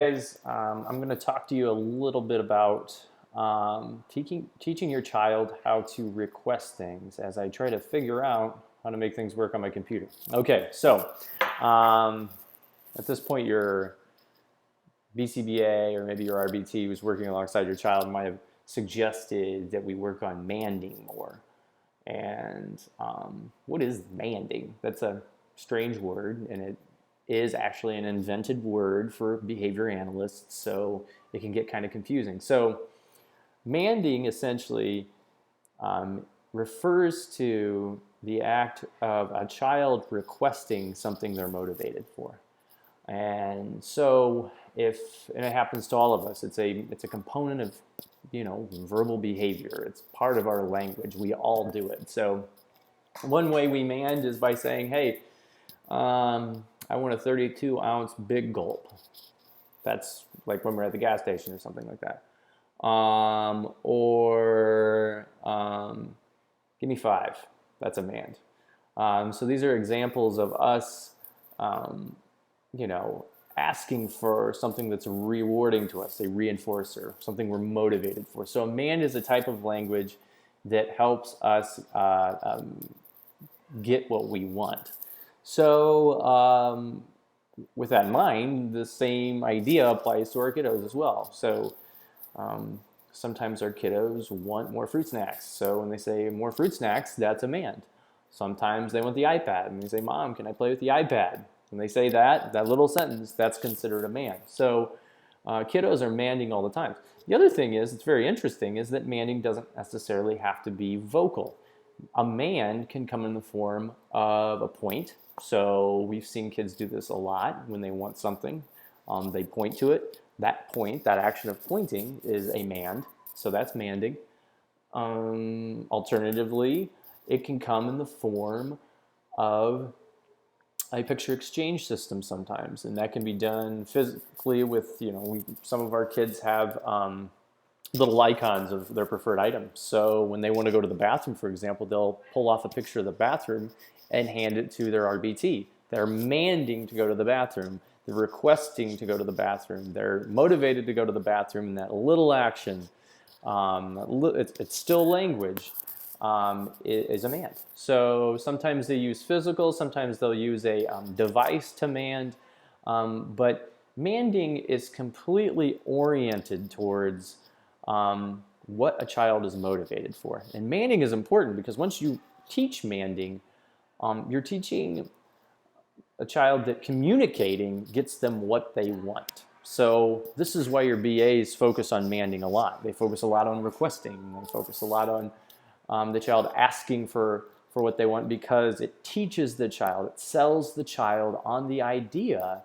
Guys, I'm going to talk to you a little bit about teaching your child how to request things as I try to figure out how to make things work on my computer. Okay, so um, at this point, your BCBA or maybe your RBT who's working alongside your child might have suggested that we work on manding more. And what is manding? That's a strange word, and it is actually an invented word for behavior analysts, so it can get kind of confusing. So manding essentially refers to the act of a child requesting something they're motivated for. And so and it happens to all of us, it's a component of verbal behavior. It's part of our language. We all do it. So one way we mand is by saying, hey, I want a 32-ounce big gulp. That's like when we're at the gas station or something like that. Or give me 5. That's a mand. So these are examples of us, asking for something that's rewarding to us, a reinforcer, something we're motivated for. So a mand is a type of language that helps us get what we want. So with that in mind, the same idea applies to our kiddos as well. So sometimes our kiddos want more fruit snacks. So when they say more fruit snacks, that's a mand. Sometimes they want the iPad, and they say, Mom, can I play with the iPad? When they say that little sentence, that's considered a mand. So kiddos are manding all the time. The other thing is, it's very interesting, is that manding doesn't necessarily have to be vocal. A mand can come in the form of a point. So we've seen kids do this a lot when they want something. They point to it. That point, that action of pointing, is a mand. So that's manding. Alternatively, it can come in the form of a picture exchange system sometimes, and that can be done physically with, some of our kids have little icons of their preferred items. So when they want to go to the bathroom, for example, they'll pull off a picture of the bathroom and hand it to their RBT. They're manding to go to the bathroom. They're requesting to go to the bathroom. They're motivated to go to the bathroom, and that little action, it's still language, is a mand. So sometimes they use physical, sometimes they'll use a device to mand, but manding is completely oriented towards what a child is motivated for. And manding is important because once you teach manding, you're teaching a child that communicating gets them what they want. So this is why your BAs focus on manding a lot. They focus a lot on requesting. They focus a lot on the child asking for what they want, because it teaches the child, it sells the child on the idea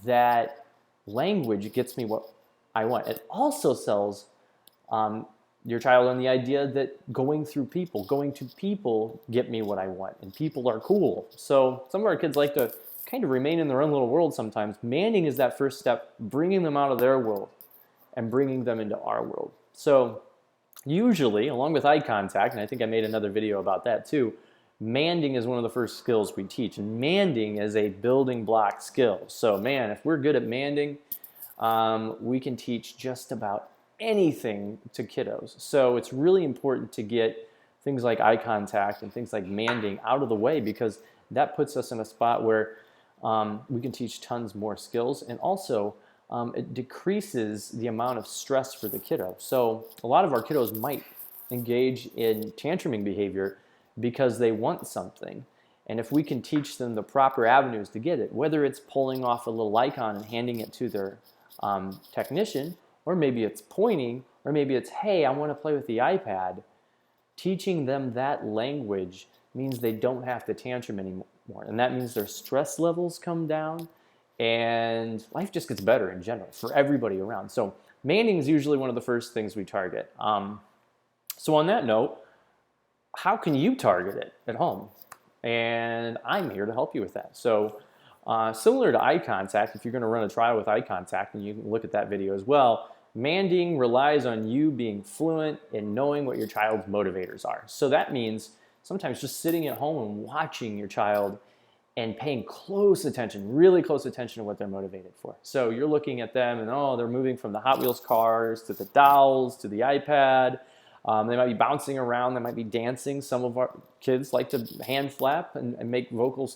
that language gets me what I want. It also sells your child on the idea that going to people get me what I want, and people are cool. So some of our kids like to kind of remain in their own little world sometimes. Manding is that first step, bringing them out of their world and bringing them into our world. So usually, along with eye contact, and I think I made another video about that too, manding is one of the first skills we teach. And manding is a building block skill. So man, if we're good at manding, we can teach just about anything to kiddos. So it's really important to get things like eye contact and things like manding out of the way, because that puts us in a spot where we can teach tons more skills, and also it decreases the amount of stress for the kiddo. So a lot of our kiddos might engage in tantruming behavior because they want something. And if we can teach them the proper avenues to get it, whether it's pulling off a little icon and handing it to their technician, or maybe it's pointing, or maybe it's, hey, I want to play with the iPad, teaching them that language means they don't have to tantrum anymore. And that means their stress levels come down, and life just gets better in general for everybody around. So manding is usually one of the first things we target. So on that note, how can you target it at home? And I'm here to help you with that. So similar to eye contact, if you're going to run a trial with eye contact, and you can look at that video as well, manding relies on you being fluent in knowing what your child's motivators are. So that means sometimes just sitting at home and watching your child and paying close attention, really close attention to what they're motivated for. So you're looking at them and, oh, they're moving from the Hot Wheels cars to the dolls to the iPad. They might be bouncing around. They might be dancing. Some of our kids like to hand flap and make vocal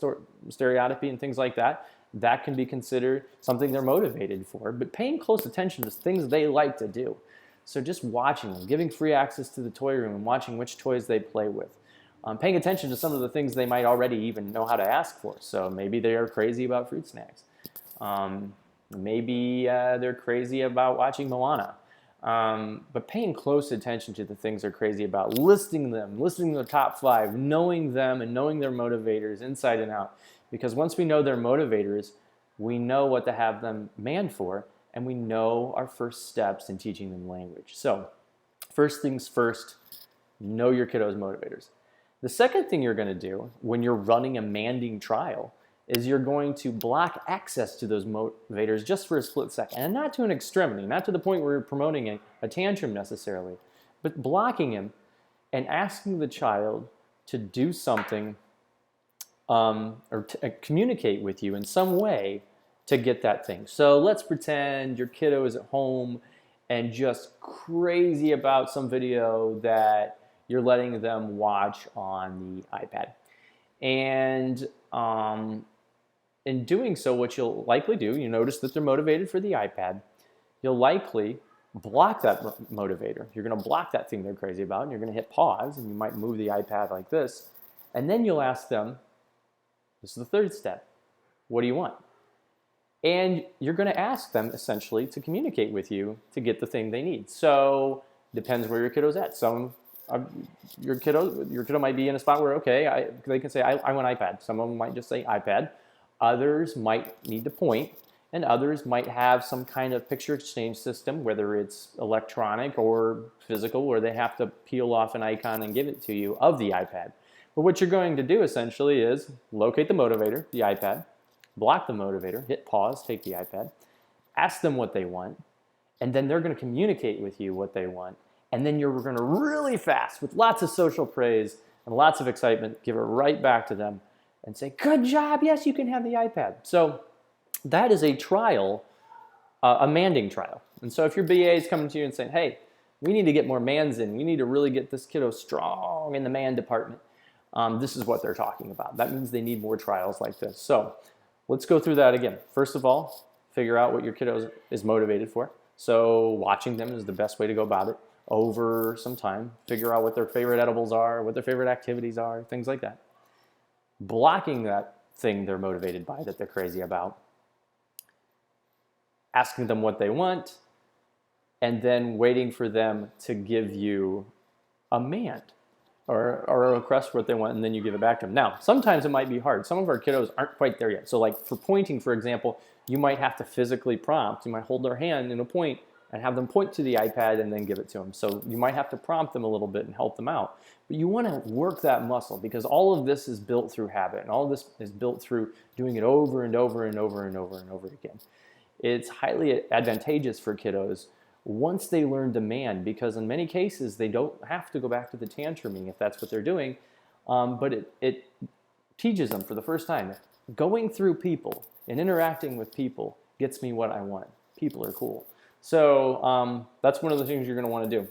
stereotypy and things like that. That can be considered something they're motivated for. But paying close attention to things they like to do. So just watching them, giving free access to the toy room and watching which toys they play with. Paying attention to some of the things they might already even know how to ask for. So maybe they are crazy about fruit snacks. Maybe they're crazy about watching Moana. But paying close attention to the things they're crazy about, listing the top 5, knowing them and knowing their motivators inside and out. Because once we know their motivators, we know what to have them manned for, and we know our first steps in teaching them language. So first things first, know your kiddo's motivators. The second thing you're going to do when you're running a Manding trial is you're going to block access to those motivators just for a split second, and not to an extremity, not to the point where you're promoting a tantrum necessarily, but blocking him and asking the child to do something or communicate with you in some way to get that thing. So let's pretend your kiddo is at home and just crazy about some video that you're letting them watch on the iPad. And in doing so, what you'll likely do, you notice that they're motivated for the iPad. You'll likely block that motivator. You're going to block that thing they're crazy about, and you're going to hit pause, and you might move the iPad like this. And then you'll ask them, this is the third step, what do you want? And you're going to ask them essentially to communicate with you to get the thing they need. So depends where your kiddo's at. Your kiddo might be in a spot where, okay, they can say, I want iPad. Some of them might just say iPad. Others might need to point, and others might have some kind of picture exchange system, whether it's electronic or physical, where they have to peel off an icon and give it to you of the iPad. But what you're going to do essentially is locate the motivator, the iPad, block the motivator, hit pause, take the iPad, ask them what they want, and then they're going to communicate with you what they want. And then you're going to really fast, with lots of social praise and lots of excitement, give it right back to them and say, good job, yes, you can have the iPad. So that is a trial, a Manding trial. And so if your BA is coming to you and saying, hey, we need to get more mands in, we need to really get this kiddo strong in the man department, this is what they're talking about. That means they need more trials like this. So let's go through that again. First of all, figure out what your kiddo is motivated for. So watching them is the best way to go about it. Over some time, figure out what their favorite edibles are, what their favorite activities are, things like that. Blocking that thing they're motivated by, that they're crazy about. Asking them what they want, and then waiting for them to give you a mand or a request for what they want, and then you give it back to them. Now, sometimes it might be hard. Some of our kiddos aren't quite there yet. So like for pointing, for example, you might have to physically prompt. You might hold their hand in a point and have them point to the iPad and then give it to them. So you might have to prompt them a little bit and help them out. But you want to work that muscle, because all of this is built through habit, and all of this is built through doing it over and over and over and over and over again. It's highly advantageous for kiddos once they learn demand, because in many cases they don't have to go back to the tantruming if that's what they're doing, but it teaches them for the first time, going through people and interacting with people gets me what I want. People are cool. So that's one of the things you're going to want to do.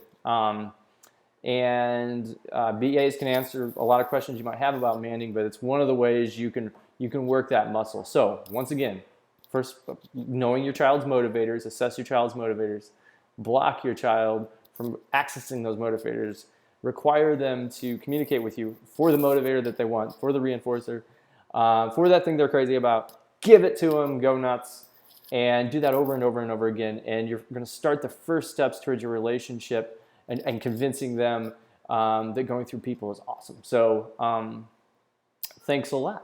BAs can answer a lot of questions you might have about manding, but it's one of the ways you can work that muscle. So once again, first, knowing your child's motivators, assess your child's motivators, block your child from accessing those motivators, require them to communicate with you for the motivator that they want, for the reinforcer, for that thing they're crazy about, give it to them, go nuts, and do that over and over and over again. And you're going to start the first steps towards your relationship and convincing them that going through people is awesome. So thanks a lot.